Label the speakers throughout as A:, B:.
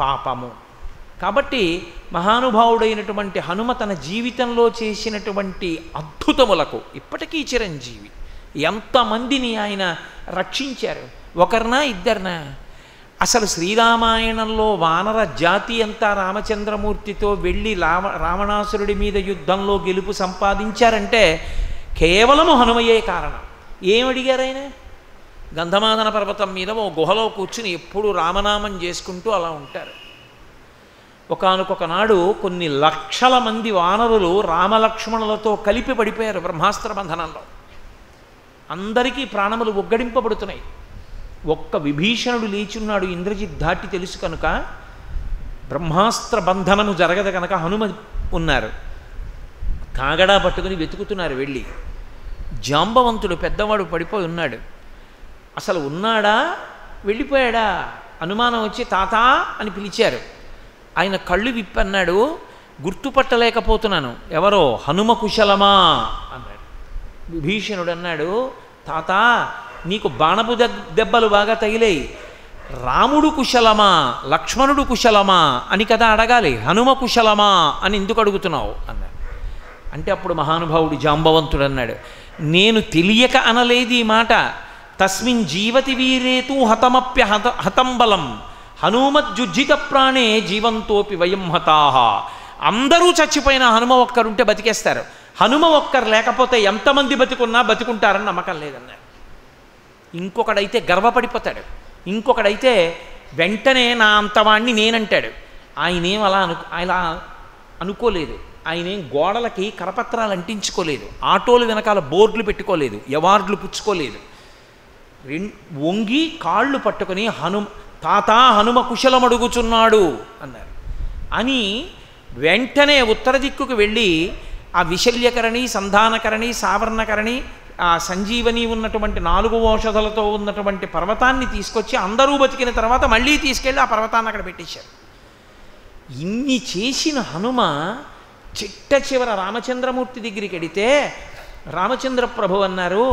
A: పాపము. కాబట్టి మహానుభావుడైనటువంటి హనుమ తన జీవితంలో చేసినటువంటి అద్భుతములకు ఇప్పటికీ చిరంజీవి. ఎంతమందిని ఆయన రక్షించారు, ఒకరినా ఇద్దరినా? అసలు శ్రీరామాయణంలో వానర జాతి అంతా రామచంద్రమూర్తితో వెళ్ళి రావణాసురుడి మీద యుద్ధంలో గెలుపు సంపాదించారంటే కేవలము హనుమయే కారణం. ఏమడిగారు ఆయన? గంధమాదన పర్వతం మీద ఓ గుహలో కూర్చుని ఎప్పుడు రామనామం చేసుకుంటూ అలా ఉంటారు. ఒకానొకనాడు కొన్ని లక్షల మంది వానరులు రామలక్ష్మణులతో కలిపి పడిపోయారు బ్రహ్మాస్త్ర బంధనంలో. అందరికీ ప్రాణములు ఒగ్గడింపబడుతున్నాయి. ఒక్క విభీషణుడు లేచున్నాడు, ఇంద్రజిత్ ధాటి తెలుసు కనుక, బ్రహ్మాస్త్ర బంధనము జరగదు కనుక హనుమ ఉన్నారు. కాగడా పట్టుకుని వెతుకుతున్నారు వెళ్ళి. జాంబవంతుడు పెద్దవాడు పడిపోయి ఉన్నాడు. అసలు ఉన్నాడా వెళ్ళిపోయాడా అనుమానం వచ్చి తాతా అని పిలిచారు. ఆయన కళ్ళు విప్పన్నాడు, గుర్తుపట్టలేకపోతున్నాను, ఎవరో హనుమ కుశలమా అన్నాడు. విభీషణుడు అన్నాడు, తాత నీకు బాణపు దెబ్బలు బాగా తగిలాయి, రాముడు కుశలమా లక్ష్మణుడు కుశలమా అని కదా అడగాలి, హనుమ కుశలమా అని ఎందుకు అడుగుతున్నావు అన్నాడు. అంటే అప్పుడు మహానుభావుడు జాంబవంతుడు అన్నాడు, నేను తెలియక అనలేదు ఈ మాట, తస్మిన్ జీవతి వీరేతు హతమప్య హతం బలం హనుమజ్జుజ్జిత ప్రాణే జీవంతోపి వయం హతాహ. అందరూ చచ్చిపోయిన హనుమ ఒక్కరుంటే బతికేస్తారు, హనుమ ఒక్కరు లేకపోతే ఎంతమంది బతికున్నా బతికుంటారని నమ్మకం లేదన్నాడు. ఇంకొకడైతే గర్వపడిపోతాడు, ఇంకొకడైతే వెంటనే నా అంతవాణ్ణి నేనంటాడు. ఆయనేం అలా అనుకోలేదు. ఆయనేం గోడలకి కరపత్రాలు అంటించుకోలేదు, ఆటోలు వెనకాల బోర్డులు పెట్టుకోలేదు, అవార్డులు పుచ్చుకోలేదు. వంగి కాళ్ళు పట్టుకొని తాత హనుమ కుశలం అడుగుచున్నాడు అన్నారు. అని వెంటనే ఉత్తర దిక్కుకు వెళ్ళి ఆ విశల్యకరణి, సంధానకరణి, సావర్ణకరణి, ఆ సంజీవని ఉన్నటువంటి 4 ఔషధాలతో ఉన్నటువంటి పర్వతాన్ని తీసుకొచ్చి అందరూ బతికిన తర్వాత మళ్ళీ తీసుకెళ్ళి ఆ పర్వతాన్ని అక్కడ పెట్టేశారు. ఇన్ని చేసిన హనుమ చిట్ట చివర రామచంద్రమూర్తి దగ్గరికి వెడితే రామచంద్ర ప్రభు అన్నారు,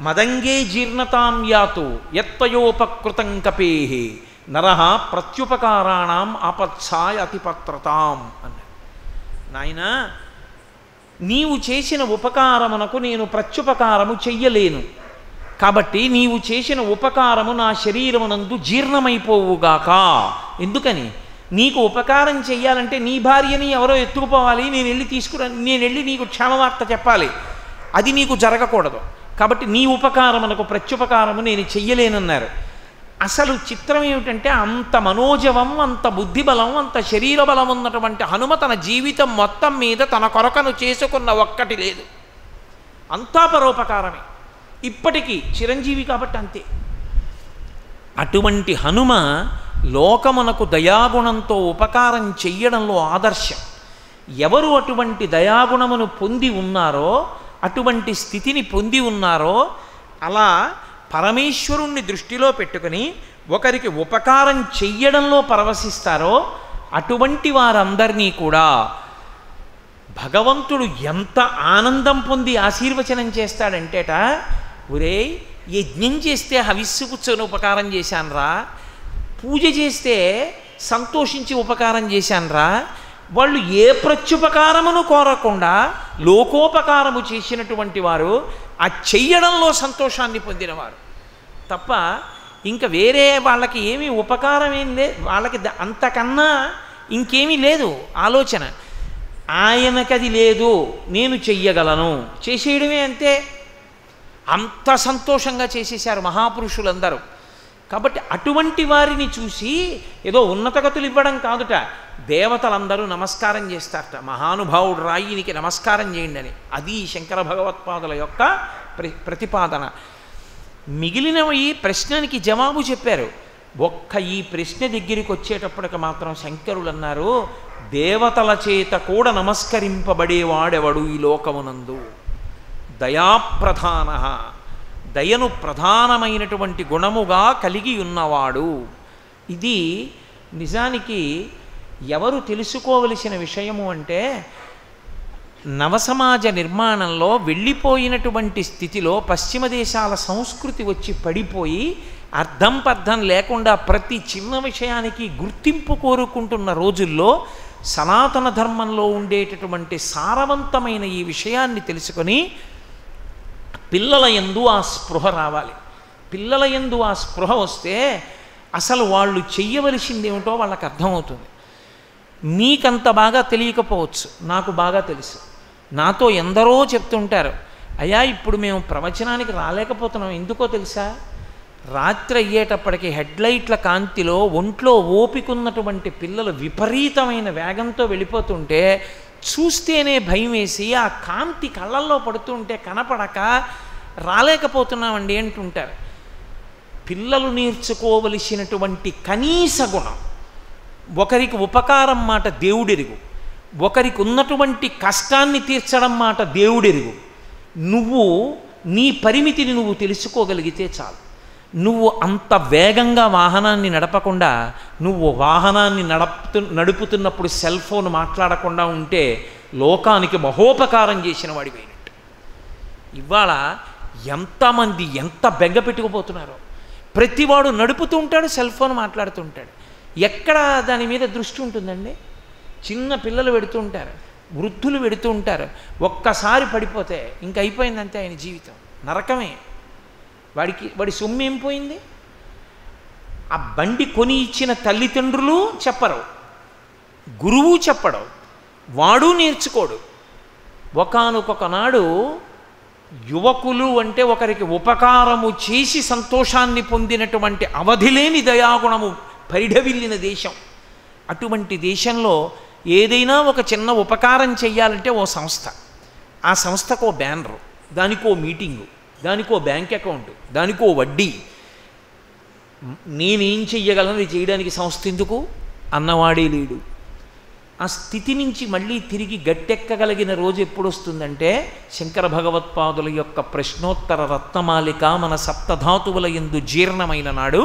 A: మదంగే జీర్ణతాం యాతు యత్తయోపకృతం కపేహి నరహ ప్రత్యుపకారాణం ఆపత్సాయ అతిపత్రతాం అన్నారు. నాయనా, నీవు చేసిన ఉపకారమునకు నేను ప్రత్యుపకారము చెయ్యలేను, కాబట్టి నీవు చేసిన ఉపకారము నా శరీరమునందు జీర్ణమైపోవుగాక. ఎందుకని? నీకు ఉపకారం చెయ్యాలంటే నీ భార్యని ఎవరో ఎత్తుకుపోవాలి, నేను వెళ్ళి నీకు క్షేమవార్త చెప్పాలి, అది నీకు జరగకూడదు. కాబట్టి నీ ఉపకారమునకు ప్రత్యుపకారము నేను చెయ్యలేనన్నారు. అసలు చిత్రం ఏమిటంటే అంత మనోజవం, అంత బుద్ధిబలం, అంత శరీర బలం ఉన్నటువంటి హనుమ తన జీవితం మొత్తం మీద తన కొరకను చేసుకున్న ఒక్కటి లేదు, అంతా పరోపకారమే. ఇప్పటికీ చిరంజీవి కాబట్టి అంతే. అటువంటి హనుమ లోకమునకు దయాగుణంతో ఉపకారం చెయ్యడంలో ఆదర్శం. ఎవరు అటువంటి దయాగుణమును పొంది ఉన్నారో, అటువంటి స్థితిని పొంది ఉన్నారో, అలా పరమేశ్వరుణ్ణి దృష్టిలో పెట్టుకుని ఒకరికి ఉపకారం చెయ్యడంలో పరవశిస్తారో అటువంటి వారందరినీ కూడా భగవంతుడు ఎంత ఆనందం పొంది ఆశీర్వచనం చేస్తాడంటేట, ఒరే యజ్ఞం చేస్తే హవిస్సు కూర్చొని ఉపకారం చేశానురా, పూజ చేస్తే సంతోషించి ఉపకారం చేశానురా, వాళ్ళు ఏ ప్రత్యుపకారమును కోరకుండా లోకోపకారము చేసినటువంటి వారు, ఆ చెయ్యడంలో సంతోషాన్ని పొందినవారు తప్ప ఇంకా వేరే వాళ్ళకి ఏమీ ఉపకారం ఏం లేదు, వాళ్ళకి అంతకన్నా ఇంకేమీ లేదు ఆలోచన. ఆయనకది లేదు, నేను చెయ్యగలను, చేసేయడమే అంతే. అంత సంతోషంగా చేసేశారు మహాపురుషులందరూ. కాబట్టి అటువంటి వారిని చూసి ఏదో ఉన్నతగతులు ఇవ్వడం కాదుట, దేవతలందరూ నమస్కారం చేస్తారట. మహానుభావుడు రాయినికి నమస్కారం చేయండి అని. అది శంకర భగవత్పాదుల యొక్క ప్రతిపాదన. మిగిలినవి ప్రశ్నకి జవాబు చెప్పారు. ఒక్క ఈ ప్రశ్న దగ్గరికి వచ్చేటప్పటికి మాత్రం శంకరులు అన్నారు, దేవతల చేత కూడా నమస్కరింపబడేవాడెవడు ఈ లోకమునందు? దయాప్రధాన, దయను ప్రధానమైనటువంటి గుణముగా కలిగి ఉన్నవాడు. ఇది నిజానికి ఎవరు తెలుసుకోవలసిన విషయము అంటే, నవసమాజ నిర్మాణంలో వెళ్ళిపోయినటువంటి స్థితిలో పశ్చిమ దేశాల సంస్కృతి వచ్చి పడిపోయి అర్థం పర్థం లేకుండా ప్రతి చిన్న విషయానికి గుర్తింపు కోరుకుంటున్న రోజుల్లో సనాతన ధర్మంలో ఉండేటటువంటి సారవంతమైన ఈ విషయాన్ని తెలుసుకొని పిల్లల యందు ఆ స్పృహ రావాలి. పిల్లల యందు ఆ స్పృహ వస్తే అసలు వాళ్ళు చెయ్యవలసింది ఏమిటో వాళ్ళకి అర్థమవుతుంది. నీకంత బాగా తెలియకపోవచ్చు, నాకు బాగా తెలుసు. నాతో ఎందరో చెప్తుంటారు, అయ్యా ఇప్పుడు మేము ప్రవచనానికి రాలేకపోతున్నాం, ఎందుకో తెలుసా? రాత్రి అయ్యేటప్పటికి హెడ్లైట్ల కాంతిలో ఒంట్లో ఓపికన్నటువంటి పిల్లలు విపరీతమైన వేగంతో వెళ్ళిపోతుంటే చూస్తేనే భయం వేసి ఆ కాంతి కళ్ళల్లో పడుతుంటే కనపడక రాలేకపోతున్నామండి అంటుంటారు. పిల్లలు నేర్చుకోవలసినటువంటి కనీస గుణం, ఒకరికి ఉపకారం మాట దేవుడెరుగు, ఒకరికి ఉన్నటువంటి కష్టాన్ని తీర్చడం మాట దేవుడెరుగు. నువ్వు నీ పరిమితిని నువ్వు తెలుసుకోగలిగితే చాలు. నువ్వు అంత వేగంగా వాహనాన్ని నడపకుండా, నువ్వు వాహనాన్ని నడుపుతున్నప్పుడు సెల్ ఫోన్ మాట్లాడకుండా ఉంటే లోకానికి మహోపకారం చేసిన వాడిపోయినట్టు. ఇవాళ ఎంతమంది ఎంత బెంగ పెట్టుకుపోతున్నారో. ప్రతివాడు నడుపుతూ ఉంటాడు, సెల్ ఫోన్ మాట్లాడుతుంటాడు. ఎక్కడ దాని మీద దృష్టి ఉంటుందండి? చిన్న పిల్లలు పెడుతూ ఉంటారు, వృద్ధులు పెడుతూ ఉంటారు. ఒక్కసారి పడిపోతే ఇంక అయిపోయిందంతే ఆయన జీవితం, నరకమే. వాడి సొమ్ము ఏం పోయింది? ఆ బండి కొని ఇచ్చిన తల్లిదండ్రులు చెప్పరు, గురువు చెప్పడు, వాడు నేర్చుకోడు. ఒకానొక నాడు యువకులు అంటే ఒకరికి ఉపకారము చేసి సంతోషాన్ని పొందినటువంటి అవధిలేని దయాగుణము పరిఢవిల్లిన దేశం. అటువంటి దేశంలో ఏదైనా ఒక చిన్న ఉపకారం చెయ్యాలంటే ఓ సంస్థ, ఆ సంస్థకో బ్యానరు, దానికో మీటింగు, దానికో బ్యాంక్ అకౌంట్, దానికో వడ్డీ. నేనేం చెయ్యగలను చేయడానికి సంస్థ ఎందుకు అన్నవాడే లేడు. ఆ స్థితి నుంచి మళ్ళీ తిరిగి గట్టెక్కగలిగిన రోజు ఎప్పుడు వస్తుందంటే శంకర భగవత్పాదుల యొక్క ప్రశ్నోత్తర రత్నమాలిక మన సప్తధాతువుల యందు జీర్ణమైన నాడు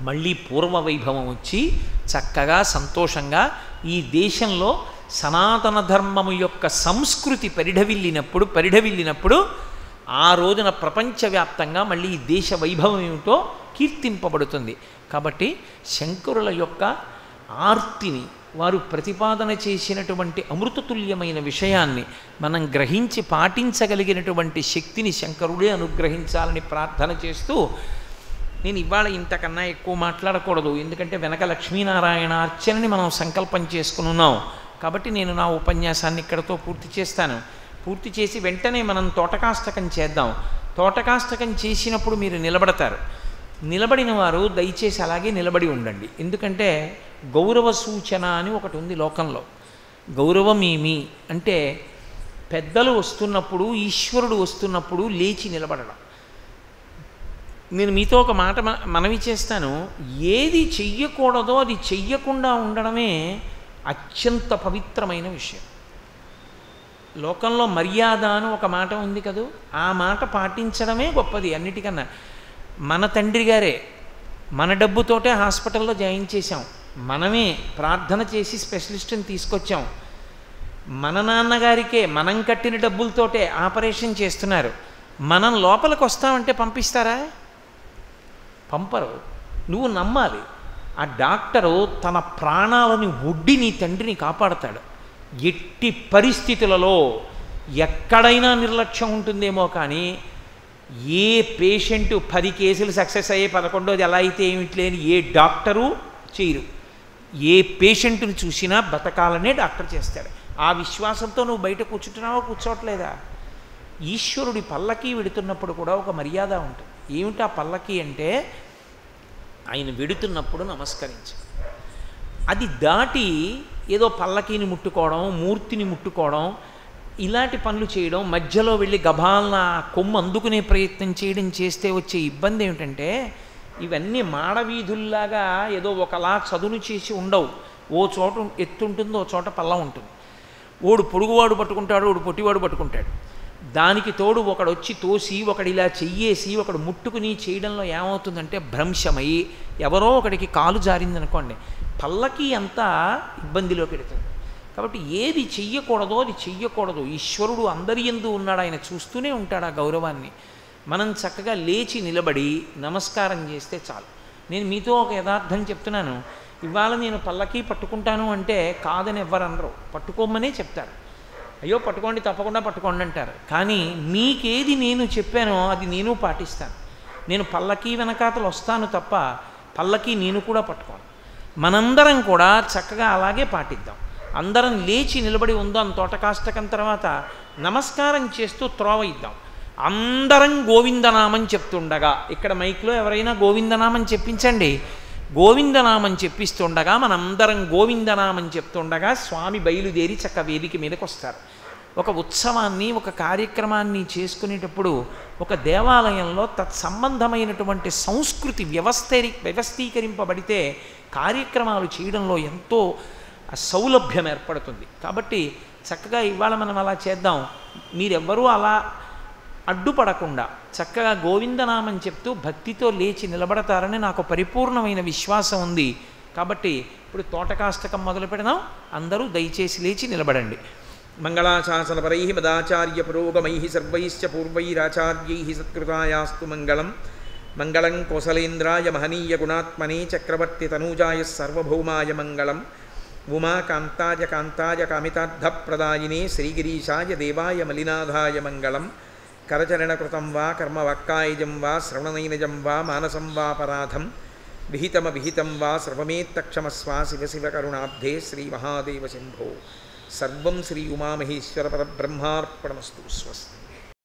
A: మళ్ళీ పూర్వ వైభవం వచ్చి చక్కగా సంతోషంగా ఈ దేశంలో సనాతన ధర్మము యొక్క సంస్కృతి పరిఢవిల్లినప్పుడు ఆ రోజున ప్రపంచవ్యాప్తంగా మళ్ళీ ఈ దేశ వైభవం ఏమిటో కీర్తింపబడుతుంది. కాబట్టి శంకరుల యొక్క ఆర్తిని, వారు ప్రతిపాదన చేసినటువంటి అమృతతుల్యమైన విషయాన్ని మనం గ్రహించి పాటించగలిగినటువంటి శక్తిని శంకరుడే అనుగ్రహించాలని ప్రార్థన చేస్తూ, నేను ఇవాళ ఇంతకన్నా ఎక్కువ మాట్లాడకూడదు, ఎందుకంటే వెనక లక్ష్మీనారాయణ అర్చనని మనం సంకల్పం చేసుకున్నాం. కాబట్టి నేను నా ఉపన్యాసాన్ని ఇక్కడతో పూర్తి చేస్తాను. పూర్తి చేసి వెంటనే మనం తోటకాష్టకం చేద్దాం. తోటకాష్టకం చేసినప్పుడు మీరు నిలబడతారు. నిలబడిన వారు దయచేసి అలాగే నిలబడి ఉండండి. ఎందుకంటే గౌరవ సూచన అని ఒకటి ఉంది లోకంలో. గౌరవం ఏమి అంటే పెద్దలు వస్తున్నప్పుడు, ఈశ్వరుడు వస్తున్నప్పుడు లేచి నిలబడడం. నేను మీతో ఒక మాట మనవి చేస్తాను, ఏది చెయ్యకూడదో అది చెయ్యకుండా ఉండడమే అత్యంత పవిత్రమైన విషయం. లోకంలో మర్యాద అని ఒక మాట ఉంది కదూ, ఆ మాట పాటించడమే గొప్పది అన్నిటికన్నా. మన తండ్రి గారే మన డబ్బుతోటే హాస్పిటల్లో జాయిన్ చేశాం, మనమే ప్రార్థన చేసి స్పెషలిస్ట్ని తీసుకొచ్చాం. మన నాన్నగారికే మనం కట్టిన డబ్బులతోటే ఆపరేషన్ చేస్తున్నారు. మనం లోపలికి వస్తామంటే పంపిస్తారా? పంపరు. నువ్వు నమ్మాలి, ఆ డాక్టరు తన ప్రాణాలని ఒడ్డి నీ తండ్రిని కాపాడతాడు. ఎట్టి పరిస్థితులలో ఎక్కడైనా నిర్లక్ష్యం ఉంటుందేమో కానీ ఏ పేషెంటు 10 కేసులు సక్సెస్ అయ్యే 11ది ఎలా అయితే ఏమిట్లే అని ఏ డాక్టరు చేయరు. ఏ పేషెంట్ని చూసినా బతకాలనే డాక్టర్ చేస్తాడు. ఆ విశ్వాసంతో నువ్వు బయట కూర్చుంటున్నావో కూర్చోట్లేదా? ఈశ్వరుడి పల్లకి వెడుతున్నప్పుడు కూడా ఒక మర్యాద ఉంటుంది. ఏమిటా పల్లకి అంటే ఆయన వెడుతున్నప్పుడు నమస్కరించు. అది దాటి ఏదో పల్లకీని ముట్టుకోవడం, మూర్తిని ముట్టుకోవడం, ఇలాంటి పనులు చేయడం, మధ్యలో వెళ్ళి గబాలన కొమ్ము అందుకునే ప్రయత్నం చేయడం చేస్తే వచ్చే ఇబ్బంది ఏమిటంటే ఇవన్నీ మాడవీధుల్లాగా ఏదో ఒకలా చదును చేసి ఉండవు. ఓ చోట ఎత్తు ఉంటుంది, ఓ చోట పల్ల ఉంటుంది. ఓడు పొడుగువాడు పట్టుకుంటాడు, ఓడు పొట్టివాడు పట్టుకుంటాడు. దానికి తోడు ఒకడు వచ్చి తోసి, ఒకడు ఇలా చెయ్యేసి, ఒకడు ముట్టుకుని చేయడంలో ఏమవుతుందంటే భ్రంశమై ఎవరో ఒకడికి కాలు జారిందనుకోండి, పల్లకి అంతా ఇబ్బందిలోకి వెడుతుంది. కాబట్టి ఏది చెయ్యకూడదో అది చెయ్యకూడదు. ఈశ్వరుడు అందరి యందు ఉన్నాడు, ఆయన చూస్తూనే ఉంటాడు ఆ గౌరవాన్ని. మనం చక్కగా లేచి నిలబడి నమస్కారం చేస్తే చాలు. నేను మీతో ఒక యథార్థం చెప్తున్నాను. ఇవాళ నేను పల్లకి పట్టుకుంటాను అంటే కాదని ఎవ్వరనరు, పట్టుకోమనే చెప్తారు. అయ్యో పట్టుకోండి, తప్పకుండా పట్టుకోండి అంటారు. కానీ మీకేది నేను చెప్పానో అది నేను పాటిస్తాను. నేను పల్లకి వెనకాతలు వస్తాను తప్ప పల్లకి నేను కూడా పట్టుకోను. మనందరం కూడా చక్కగా అలాగే పాటిద్దాం. అందరం లేచి నిలబడి ఉందాం. తోటకాష్టకం తర్వాత నమస్కారం చేస్తూ త్రోవ ఇద్దాం. అందరం గోవిందనామం చెప్తుండగా, ఇక్కడ మైక్లో ఎవరైనా గోవిందనామం చెప్పించండి. గోవిందనామం చెప్పిస్తుండగా మనందరం గోవిందనామం చెప్తుండగా స్వామి బయలుదేరి చక్క వేదిక మీదకి వస్తారు. ఒక ఉత్సవాన్ని, ఒక కార్యక్రమాన్ని చేసుకునేటప్పుడు ఒక దేవాలయంలో తత్సంబంధమైనటువంటి సంస్కృతి వ్యవస్థీకరింపబడితే కార్యక్రమాలు చేయడంలో ఎంతో సౌలభ్యం ఏర్పడుతుంది. కాబట్టి చక్కగా ఇవాళ మనం అలా చేద్దాం. మీరెవ్వరూ అలా అడ్డుపడకుండా చక్కగా గోవిందనామం చెప్తూ భక్తితో లేచి నిలబడతారని నాకు పరిపూర్ణమైన విశ్వాసం ఉంది. కాబట్టి ఇప్పుడు తోటకాష్టకం మొదలు పెడదాం. అందరూ దయచేసి లేచి నిలబడండి. మంగళాశాసనపరై మదాచార్య పురోగమై సర్వైశ్చ పూర్వైరాచార్యై సత్కృతాయాస్తు మంగళం. మంగళం కోసలేంద్రాయ మహనీయ గుణాత్మనే చక్రవర్తి తనూజాయ సర్వభౌమాయ మంగళం. ఉమాకాంతాయ కాంతాయ కామితార్థప్రదాయినే శ్రీగిరీశాయ దేవాయ మలినాథాయ మంగళం. కరచరణకృతం వా కర్మవాక్కాయజం వా శ్రవణనైనజం వా మానసం వాపరాధం విహితం వా సర్వమేత్తక్షమస్వా శివ శివ కరుణాబ్ధే శ్రీ మహాదేవ శంభో. సర్వం శ్రీ ఉమామహేశ్వర పరబ్రహ్మార్పణమస్తు. స్వస్తి.